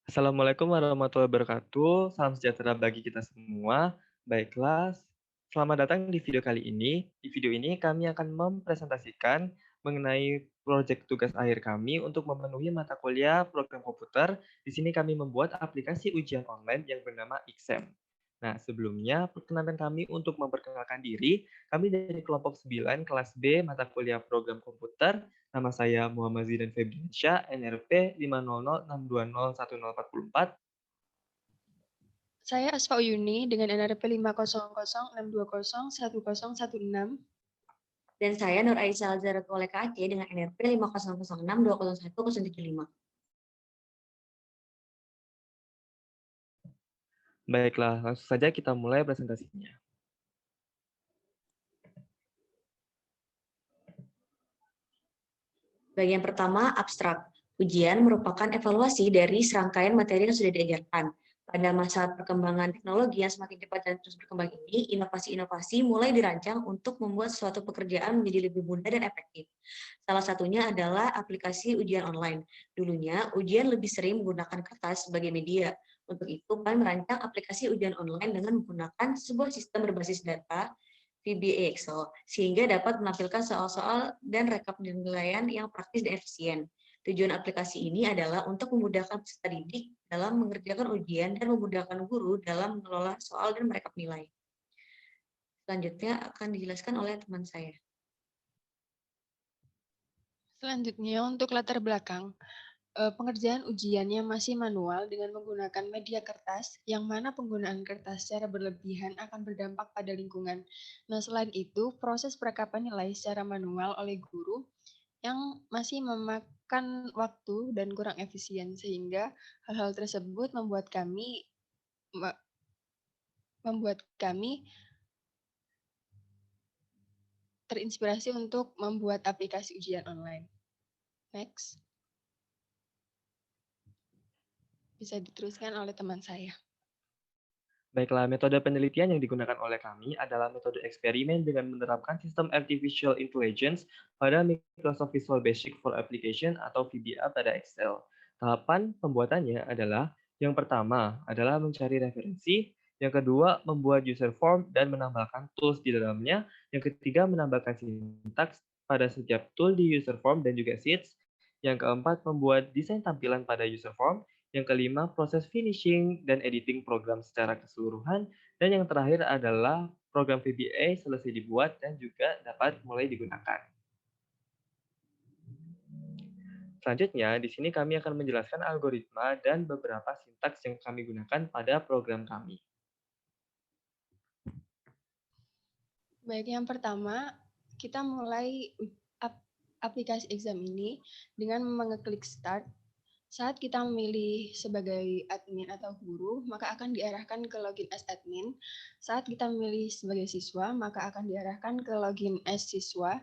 Assalamualaikum warahmatullahi wabarakatuh. Salam sejahtera bagi kita semua. Baiklah, selamat datang di video kali ini. Di video ini kami akan mempresentasikan mengenai proyek tugas akhir kami untuk memenuhi mata kuliah program komputer. Di sini kami membuat aplikasi ujian online yang bernama Exam. Nah, sebelumnya perkenankan kami untuk memperkenalkan diri. Kami dari kelompok 9 kelas B mata kuliah program komputer. Nama saya Muhammad Zidan Febriansyah, NRP 500620104. Saya Asfa Uyuni dengan NRP 50062010116. Dan saya Nur Aisyah Alzara Koleka AC dengan NRP 50062010175. Baiklah, langsung saja kita mulai presentasinya. Bagian pertama, abstrak. Ujian merupakan evaluasi dari serangkaian materi yang sudah diajarkan. Pada masa perkembangan teknologi yang semakin cepat dan terus berkembang ini, inovasi-inovasi mulai dirancang untuk membuat suatu pekerjaan menjadi lebih mudah dan efektif. Salah satunya adalah aplikasi ujian online. Dulunya, ujian lebih sering menggunakan kertas sebagai media. Untuk itu, kami merancang aplikasi ujian online dengan menggunakan sebuah sistem berbasis data VBA Excel, sehingga dapat menampilkan soal-soal dan rekap penilaian yang praktis dan efisien. Tujuan aplikasi ini adalah untuk memudahkan peserta didik dalam mengerjakan ujian dan memudahkan guru dalam mengelola soal dan merekap nilai. Selanjutnya akan dijelaskan oleh teman saya. Selanjutnya untuk latar belakang, pengerjaan ujiannya masih manual dengan menggunakan media kertas, yang mana penggunaan kertas secara berlebihan akan berdampak pada lingkungan. Nah, selain itu, proses perekapan nilai secara manual oleh guru yang masih memakan waktu dan kurang efisien, sehingga hal-hal tersebut membuat kami terinspirasi untuk membuat aplikasi ujian online. Next. Bisa diteruskan oleh teman saya. Baiklah, metode penelitian yang digunakan oleh kami adalah metode eksperimen dengan menerapkan sistem Artificial Intelligence pada Microsoft Visual Basic for Application atau VBA pada Excel. Tahapan pembuatannya adalah yang pertama adalah mencari referensi, yang kedua membuat user form dan menambahkan tools di dalamnya, yang ketiga menambahkan sintaks pada setiap tool di user form dan juga sheets, yang keempat membuat desain tampilan pada user form, yang kelima, proses finishing dan editing program secara keseluruhan. Dan yang terakhir adalah program VBA selesai dibuat dan juga dapat mulai digunakan. Selanjutnya, di sini kami akan menjelaskan algoritma dan beberapa sintaks yang kami gunakan pada program kami. Baik, yang pertama, kita mulai aplikasi exam ini dengan mengeklik start. Saat kita memilih sebagai admin atau guru, maka akan diarahkan ke login as admin. Saat kita memilih sebagai siswa, maka akan diarahkan ke login as siswa.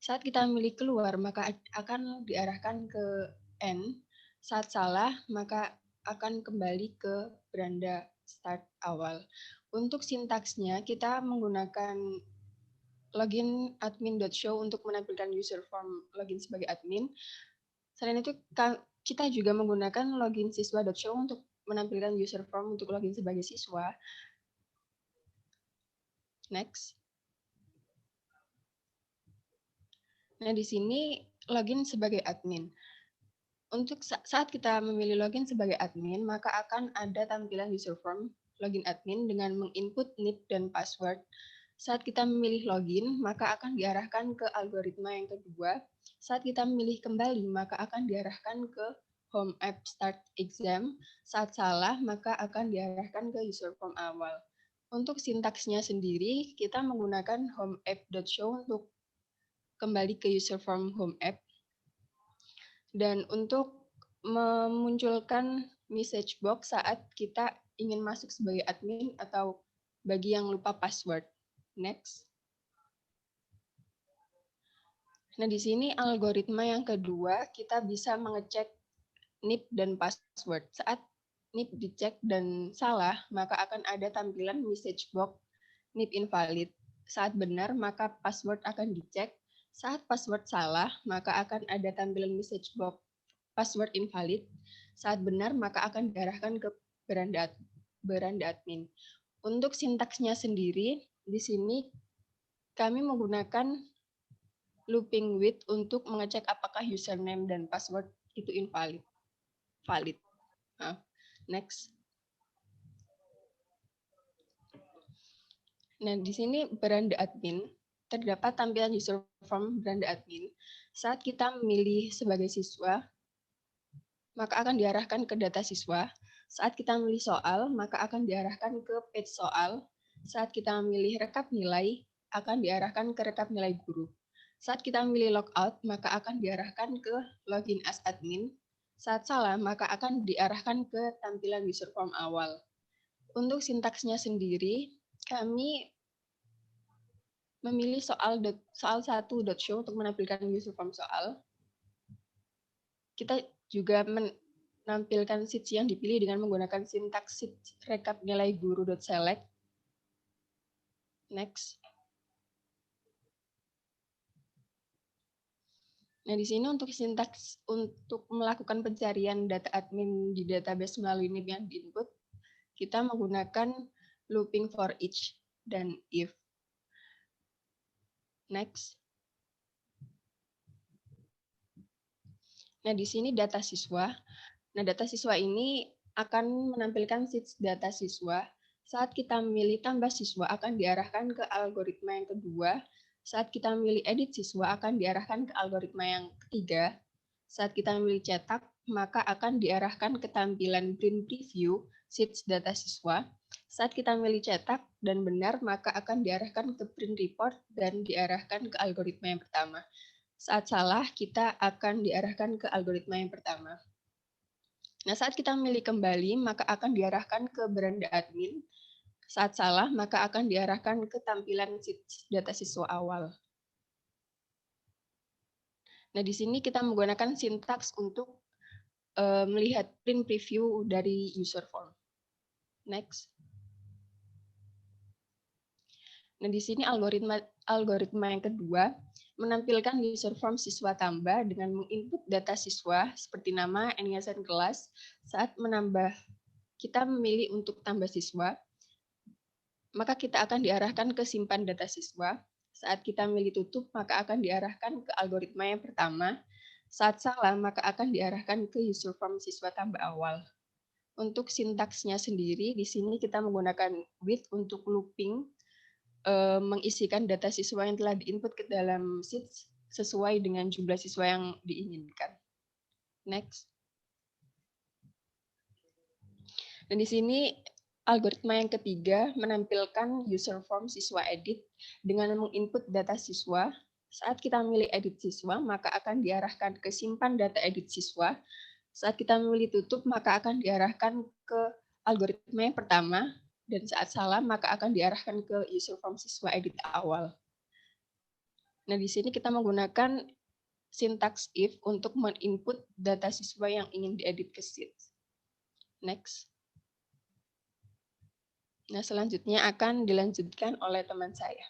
Saat kita memilih keluar, maka akan diarahkan ke N. Saat salah, maka akan kembali ke beranda start awal. Untuk sintaksnya, kita menggunakan login admin.show untuk menampilkan user form login sebagai admin. Selain itu, kita juga menggunakan login siswa.show untuk menampilkan user form untuk login sebagai siswa. Next. Nah, di sini login sebagai admin. Untuk saat kita memilih login sebagai admin, maka akan ada tampilan user form login admin dengan menginput NIP dan password. Saat kita memilih login, maka akan diarahkan ke algoritma yang kedua. Saat kita memilih kembali, maka akan diarahkan ke home app start exam. Saat salah, maka akan diarahkan ke user form awal. Untuk sintaksnya sendiri, kita menggunakan home app.show untuk kembali ke user form home app. Dan untuk memunculkan message box saat kita ingin masuk sebagai admin atau bagi yang lupa password. Next. Nah, di sini algoritma yang kedua, kita bisa mengecek NIP dan password. Saat NIP dicek dan salah, maka akan ada tampilan message box NIP invalid. Saat benar, maka password akan dicek. Saat password salah, maka akan ada tampilan message box password invalid. Saat benar, maka akan diarahkan ke beranda admin. Untuk sintaksnya sendiri, di sini kami menggunakan looping with untuk mengecek apakah username dan password itu valid. Next. Nah, di sini beranda admin terdapat tampilan user form beranda admin. Saat kita memilih sebagai siswa, maka akan diarahkan ke data siswa. Saat kita memilih soal, maka akan diarahkan ke page soal. Saat kita memilih rekap nilai, akan diarahkan ke rekap nilai guru. Saat kita memilih logout, maka akan diarahkan ke login as admin. Saat salah, maka akan diarahkan ke tampilan user form awal. Untuk sintaksnya sendiri, kami memilih soal 1.show untuk menampilkan user form soal. Kita juga menampilkan sheets yang dipilih dengan menggunakan sintaks sheets rekap nilai guru.select. Next. Nah, di sini untuk sintaks untuk melakukan pencarian data admin di database melalui name yang diinput, kita menggunakan looping for each dan if. Next. Nah, di sini data siswa. Nah, data siswa ini akan menampilkan sheets data siswa. Saat kita memilih tambah siswa akan diarahkan ke algoritma yang kedua. Saat kita memilih edit siswa akan diarahkan ke algoritma yang ketiga. Saat kita memilih cetak, maka akan diarahkan ke tampilan print preview sheets data siswa. Saat kita memilih cetak dan benar, maka akan diarahkan ke print report dan diarahkan ke algoritma yang pertama. Saat salah, kita akan diarahkan ke algoritma yang pertama. Nah, saat kita memilih kembali, maka akan diarahkan ke beranda admin. Saat salah, maka akan diarahkan ke tampilan data siswa awal. Nah, di sini kita menggunakan sintaks untuk melihat print preview dari user form. Next. Nah, di sini algoritma yang kedua menampilkan user form siswa tambah dengan menginput data siswa seperti nama, NISN kelas. Saat kita memilih untuk tambah siswa, maka kita akan diarahkan ke simpan data siswa. Saat kita memilih tutup, maka akan diarahkan ke algoritma yang pertama. Saat salah, maka akan diarahkan ke user form siswa tambah awal. Untuk sintaksnya sendiri, di sini kita menggunakan with untuk looping, mengisikan data siswa yang telah diinput ke dalam sheets sesuai dengan jumlah siswa yang diinginkan. Next. Dan di sini algoritma yang ketiga menampilkan user form siswa edit dengan menginput data siswa. Saat kita memilih edit siswa, maka akan diarahkan ke simpan data edit siswa. Saat kita memilih tutup, maka akan diarahkan ke algoritma yang pertama. Dan saat salah, maka akan diarahkan ke user form siswa edit awal. Nah, di sini kita menggunakan sintaks if untuk menginput data siswa yang ingin diedit ke sheet. Next. Nah, selanjutnya akan dilanjutkan oleh teman saya.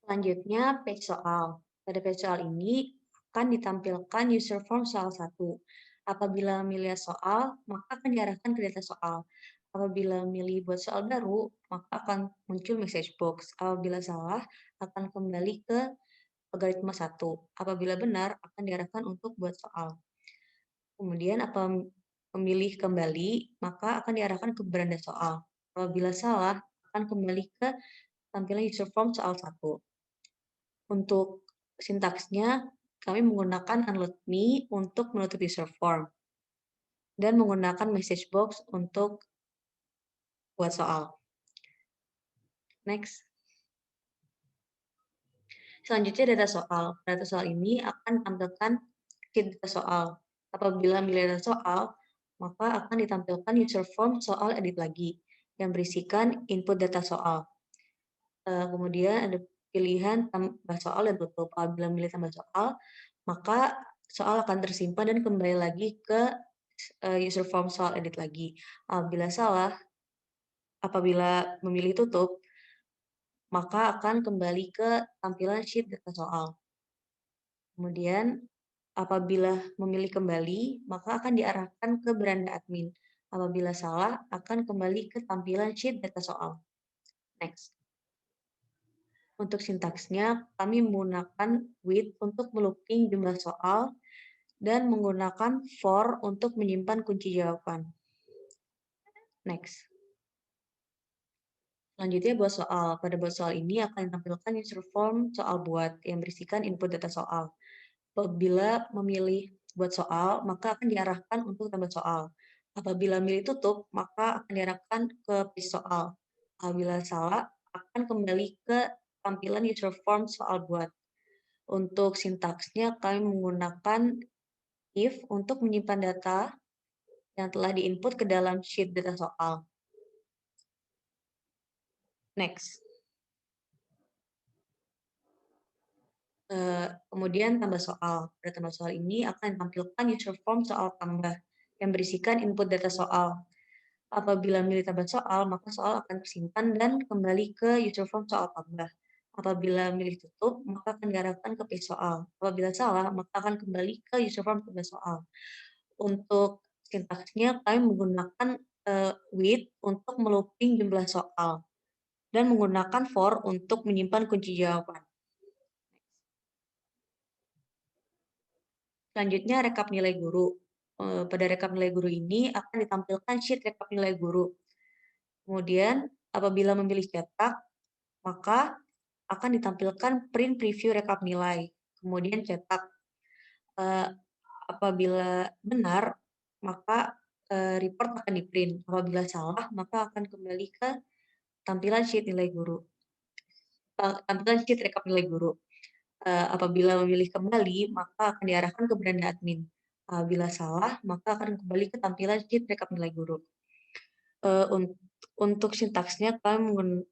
Selanjutnya, page soal. Pada page soal ini akan ditampilkan user form soal 1. Apabila memilih soal, maka akan diarahkan ke data soal. Apabila memilih buat soal baru, maka akan muncul message box. Apabila salah, akan kembali ke algoritma 1. Apabila benar, akan diarahkan untuk buat soal. Kemudian, memilih kembali, maka akan diarahkan ke beranda soal. Apabila salah, akan kembali ke tampilan user form soal 1. Untuk sintaksnya, kami menggunakan unload me untuk menutup user form dan menggunakan message box untuk buat soal. Next. Selanjutnya data soal. Data soal ini akan tampilkan sheet data soal. Apabila memilih data soal, maka akan ditampilkan user form soal edit lagi yang berisikan input data soal. Kemudian ada pilihan tambah soal dan tutup. Apabila memilih tambah soal, maka soal akan tersimpan dan kembali lagi ke user form soal edit lagi. Apabila memilih tutup, maka akan kembali ke tampilan sheet data soal. Kemudian Apabila memilih kembali, maka akan diarahkan ke beranda admin. Apabila salah, akan kembali ke tampilan sheet data soal. Next. Untuk sintaksnya, kami menggunakan with untuk melooping jumlah soal dan menggunakan for untuk menyimpan kunci jawaban. Next. Selanjutnya buat soal. Pada buat soal ini akan ditampilkan user form soal buat yang berisikan input data soal. Apabila memilih buat soal, maka akan diarahkan untuk tambah soal. Apabila milih tutup, maka akan diarahkan ke page soal. Apabila salah, akan kembali ke tampilan user form soal buat. Untuk sintaksnya, kami menggunakan if untuk menyimpan data yang telah diinput ke dalam sheet data soal. Next. Kemudian tambah soal. Pada tambah soal ini akan ditampilkan user form soal tambah yang berisikan input data soal. Apabila milih tambah soal, maka soal akan tersimpan dan kembali ke user form soal tambah. Apabila milih tutup, maka akan diarahkan ke page soal. Apabila salah, maka akan kembali ke user form tambah soal. Untuk sintaksnya, kami menggunakan with untuk melooping jumlah soal dan menggunakan for untuk menyimpan kunci jawaban. Selanjutnya rekap nilai guru. Pada rekap nilai guru ini akan ditampilkan sheet rekap nilai guru. Kemudian apabila memilih cetak, maka akan ditampilkan print preview rekap nilai. Kemudian cetak. Apabila benar, maka report akan di-print. Apabila salah, maka akan kembali ke tampilan sheet nilai guru. Tampilan sheet rekap nilai guru. Apabila memilih kembali, maka akan diarahkan ke beranda admin. Apabila salah, maka akan kembali ke tampilan sheet rekap nilai guru. Untuk sintaksnya, kami menggunakan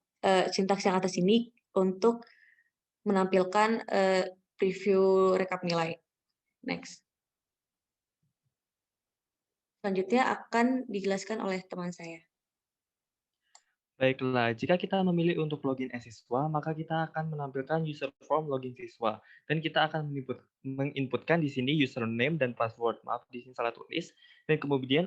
sintaks yang atas ini untuk menampilkan preview rekap nilai. Next. Selanjutnya akan dijelaskan oleh teman saya. Baiklah, jika kita memilih untuk login siswa, maka kita akan menampilkan user form login siswa. Dan kita akan menginputkan di sini username dan password. Maaf, di sini salah tulis. Dan kemudian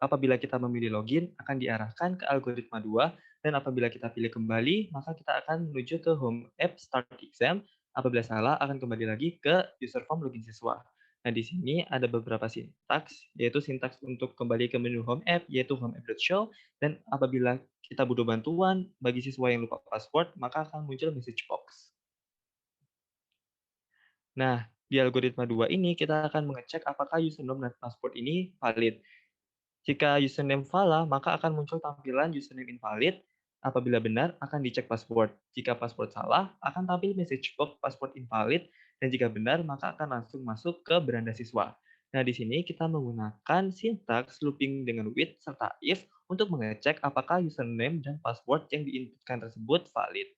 apabila kita memilih login, akan diarahkan ke algoritma 2. Dan apabila kita pilih kembali, maka kita akan menuju ke home app start exam. Apabila salah, akan kembali lagi ke user form login siswa. Nah, di sini ada beberapa sintaks, yaitu sintaks untuk kembali ke menu home app, yaitu homeapp.show. Dan apabila kita butuh bantuan bagi siswa yang lupa password, maka akan muncul message box. Nah, di algoritma 2 ini kita akan mengecek apakah username dan password ini valid. Jika username salah, maka akan muncul tampilan username invalid. Apabila benar, akan dicek password. Jika password salah, akan tampil message box password invalid. Dan jika benar, maka akan langsung masuk ke beranda siswa. Nah, di sini kita menggunakan sintaks looping dengan with serta if untuk mengecek apakah username dan password yang diinputkan tersebut valid.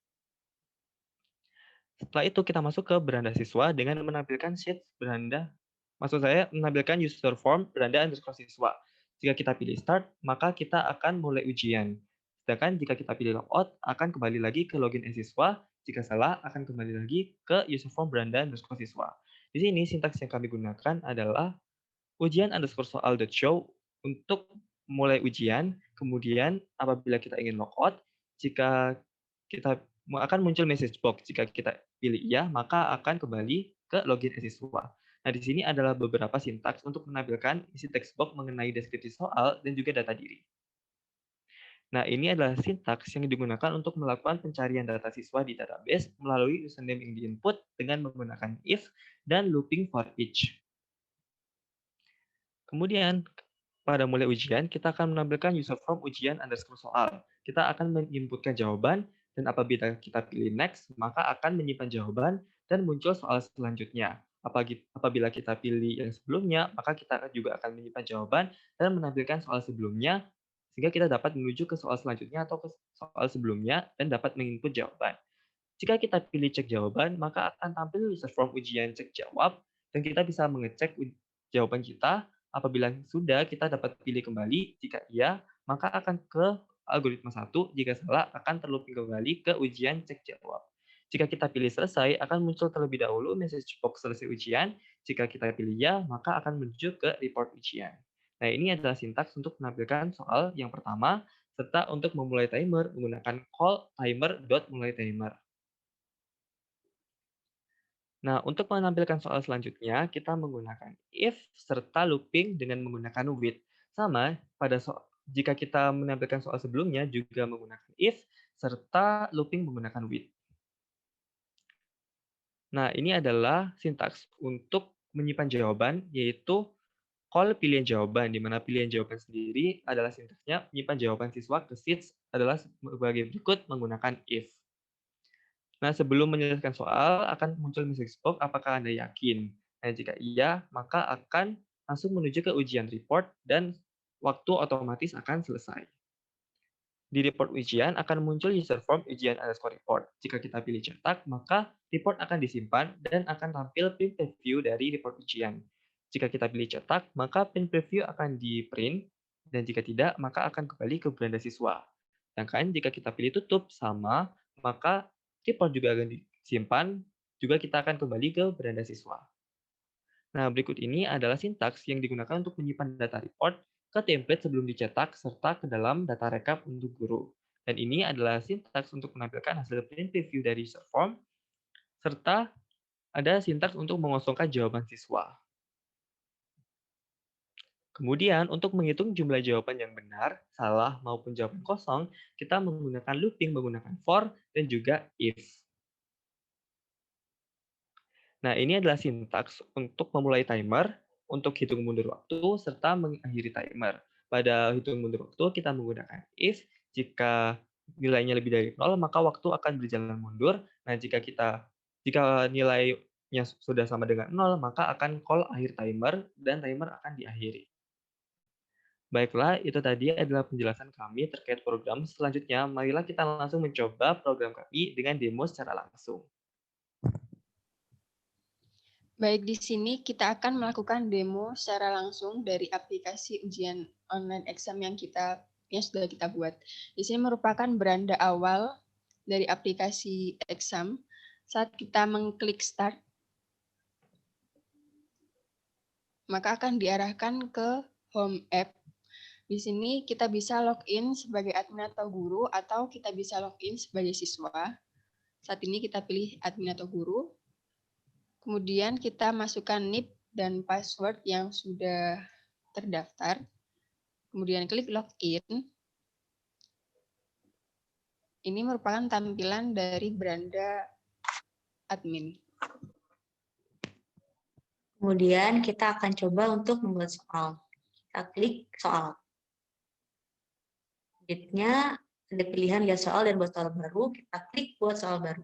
Setelah itu kita masuk ke beranda siswa dengan menampilkan sheet beranda, maksud saya menampilkan user form beranda underscore siswa. Jika kita pilih start, maka kita akan mulai ujian. Sedangkan jika kita pilih logout, akan kembali lagi ke login siswa. Jika salah, akan kembali lagi ke user form beranda underscore siswa. Di sini sintaks yang kami gunakan adalah ujian underscore soal.show untuk mulai ujian. Kemudian apabila kita ingin logout, jika kita akan muncul message box. Jika kita pilih iya, maka akan kembali ke login siswa. Nah, di sini adalah beberapa sintaks untuk menampilkan isi text box mengenai deskripsi soal dan juga data diri. Nah, ini adalah sintaks yang digunakan untuk melakukan pencarian data siswa di database melalui username yang diinput dengan menggunakan if dan looping for each. Kemudian, pada mulai ujian, kita akan menampilkan user form ujian underscore soal. Kita akan menginputkan jawaban, dan apabila kita pilih next, maka akan menyimpan jawaban dan muncul soal selanjutnya. Apabila kita pilih yang sebelumnya, maka kita juga akan menyimpan jawaban dan menampilkan soal sebelumnya, sehingga kita dapat menuju ke soal selanjutnya atau ke soal sebelumnya dan dapat menginput jawaban. Jika kita pilih cek jawaban, maka akan tampil user form ujian cek jawab, dan kita bisa mengecek jawaban kita. Apabila sudah, kita dapat pilih kembali. Jika iya, maka akan ke algoritma 1. Jika salah, akan terlooping kembali ke ujian cek jawab. Jika kita pilih selesai, akan muncul terlebih dahulu message box selesai ujian. Jika kita pilih ya, maka akan menuju ke report ujian. Nah, ini adalah sintaks untuk menampilkan soal yang pertama, serta untuk memulai timer menggunakan call timer.mulaiTimer. Nah, untuk menampilkan soal selanjutnya, kita menggunakan if serta looping dengan menggunakan with. Sama, jika kita menampilkan soal sebelumnya juga menggunakan if serta looping menggunakan with. Nah, ini adalah sintaks untuk menyimpan jawaban, yaitu call pilihan jawaban, di mana pilihan jawaban sendiri adalah sintaksnya menyimpan jawaban siswa ke sheets adalah sebagai berikut menggunakan if. Nah, sebelum menyelesaikan soal, akan muncul message box, apakah Anda yakin? Nah, jika iya, maka akan langsung menuju ke ujian report dan waktu otomatis akan selesai. Di report ujian akan muncul user form ujian_report. Jika kita pilih cetak, maka report akan disimpan dan akan tampil print preview dari report ujian. Jika kita pilih cetak, maka print preview akan di-print, dan jika tidak, maka akan kembali ke beranda siswa. Sedangkan jika kita pilih tutup sama, maka report juga akan disimpan, juga kita akan kembali ke beranda siswa. Nah, berikut ini adalah sintaks yang digunakan untuk menyimpan data report ke template sebelum dicetak serta ke dalam data rekap untuk guru. Dan ini adalah sintaks untuk menampilkan hasil print preview dari user form, serta ada sintaks untuk mengosongkan jawaban siswa. Kemudian, untuk menghitung jumlah jawaban yang benar, salah, maupun jawaban kosong, kita menggunakan looping menggunakan for dan juga if. Nah, ini adalah sintaks untuk memulai timer, untuk hitung mundur waktu, serta mengakhiri timer. Pada hitung mundur waktu, kita menggunakan if, jika nilainya lebih dari 0, maka waktu akan berjalan mundur. Nah, jika nilainya sudah sama dengan 0, maka akan call akhir timer, dan timer akan diakhiri. Baiklah, itu tadi adalah penjelasan kami terkait program. Selanjutnya, marilah kita langsung mencoba program kami dengan demo secara langsung. Baik, di sini kita akan melakukan demo secara langsung dari aplikasi ujian online exam yang sudah kita buat. Di sini merupakan beranda awal dari aplikasi exam. Saat kita mengklik start, maka akan diarahkan ke home app. Di sini kita bisa login sebagai admin atau guru, atau kita bisa login sebagai siswa. Saat ini kita pilih admin atau guru. Kemudian kita masukkan NIP dan password yang sudah terdaftar. Kemudian klik login. Ini merupakan tampilan dari beranda admin. Kemudian kita akan coba untuk membuat soal. Kita klik soal. Selanjutnya ada pilihan lihat soal dan buat soal baru. Kita klik buat soal baru.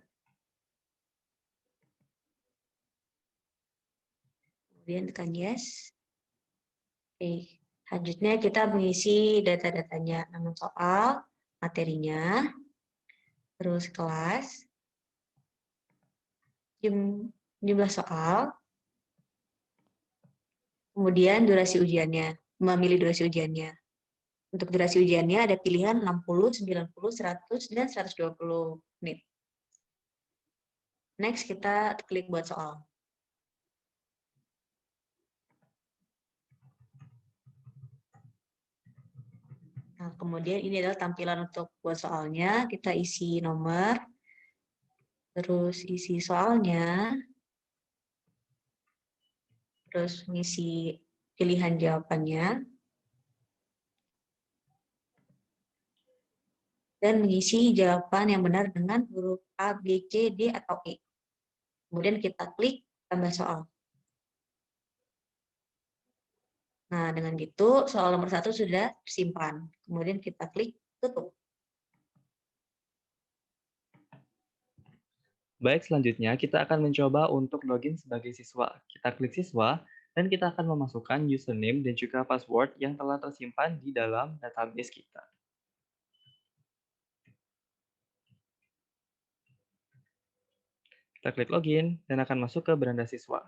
Kemudian tekan yes. Oke. Selanjutnya kita mengisi data-datanya, nama soal, materinya, terus kelas, jumlah soal, kemudian durasi ujiannya, memilih durasi ujiannya. Untuk durasi ujiannya ada pilihan 60, 90, 100, dan 120 menit. Next, kita klik buat soal. Nah, kemudian ini adalah tampilan untuk buat soalnya. Kita isi nomor, terus isi soalnya, terus mengisi pilihan jawabannya, dan mengisi jawaban yang benar dengan huruf A, B, C, D, atau E. Kemudian kita klik tambah soal. Nah, dengan gitu soal nomor 1 sudah tersimpan. Kemudian kita klik tutup. Baik, selanjutnya kita akan mencoba untuk login sebagai siswa. Kita klik siswa, dan kita akan memasukkan username dan juga password yang telah tersimpan di dalam database kita. Kita klik login, dan akan masuk ke beranda siswa.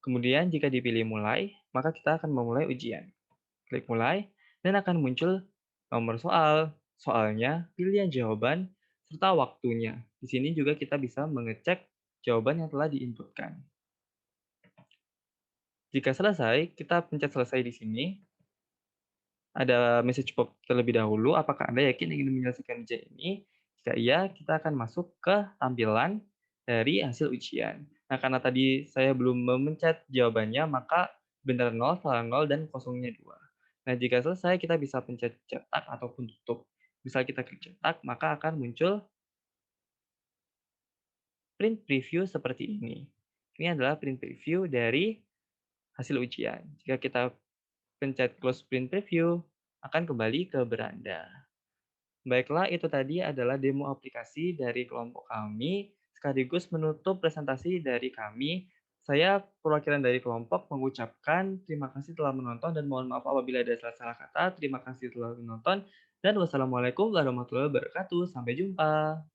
Kemudian jika dipilih mulai, maka kita akan memulai ujian. Klik mulai, dan akan muncul nomor soal, soalnya, pilihan jawaban, serta waktunya. Di sini juga kita bisa mengecek jawaban yang telah diinputkan. Jika selesai, kita pencet selesai di sini. Ada message pop terlebih dahulu, apakah Anda yakin ingin menyelesaikan ujian ini? Jika iya, kita akan masuk ke tampilan dari hasil ujian. Nah, karena tadi saya belum memencet jawabannya, maka benar 0, salah 0, dan kosongnya 2. Nah, jika selesai, kita bisa pencet cetak ataupun tutup. Misal kita klik cetak, maka akan muncul print preview seperti ini. Ini adalah print preview dari hasil ujian. Jika kita pencet close print preview, akan kembali ke beranda. Baiklah, itu tadi adalah demo aplikasi dari kelompok kami, sekaligus menutup presentasi dari kami. Saya perwakilan dari kelompok mengucapkan terima kasih telah menonton dan mohon maaf apabila ada salah-salah kata. Terima kasih telah menonton dan wassalamualaikum warahmatullahi wabarakatuh. Sampai jumpa.